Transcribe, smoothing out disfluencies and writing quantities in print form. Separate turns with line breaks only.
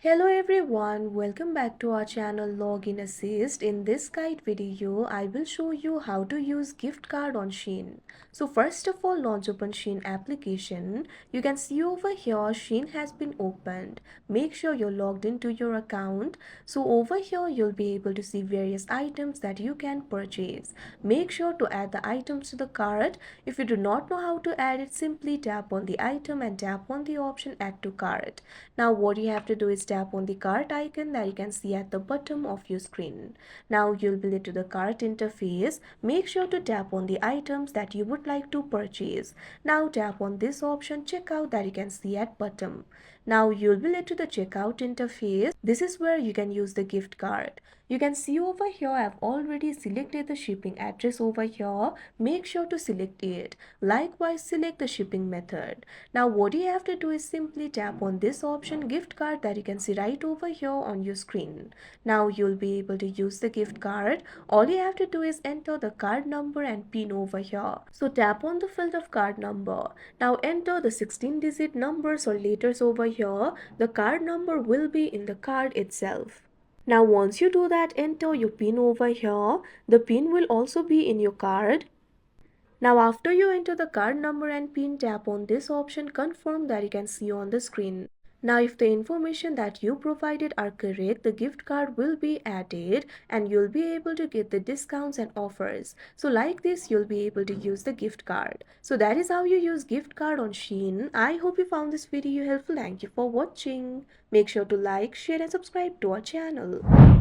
Hello everyone, welcome back to our channel Login Assist. In this guide video, I will show you how to use gift card on Shein. So first of all, launch open Shein application. You can see over here Shein has been opened. Make sure you're logged into your account. So over here you'll be able to see various items that you can purchase. Make sure to add the items to the cart. If you do not know how to add it, simply tap on the item and tap on the option add to cart. Now what you have to do is tap on the cart icon that you can see at the bottom of your screen. Now you'll be led to the cart interface. Make sure to tap on the items that you would like to purchase. Now tap on this option checkout that you can see at bottom. Now you'll be led to the checkout interface. This is where you can use the gift card. You can see over here I've already selected the shipping address over here. Make sure to select it. Likewise select the shipping method. Now what you have to do is simply tap on this option gift card that you can see right over here on your screen. Now you'll be able to use the gift card. All you have to do is enter the card number and PIN over here. So tap on the field of card number. Now enter the 16-digit numbers or letters over here. The card number will be in the card itself. Now once you do that, enter your PIN over here. The PIN will also be in your card. Now after you enter the card number and PIN, tap on this option confirm that you can see on the screen. Now if the information that you provided are correct, the gift card will be added and you'll be able to get the discounts and offers. So like this, you'll be able to use the gift card. So that is how you use gift card on Shein. I hope you found this video helpful. Thank you for watching. Make sure to like, share and subscribe to our channel.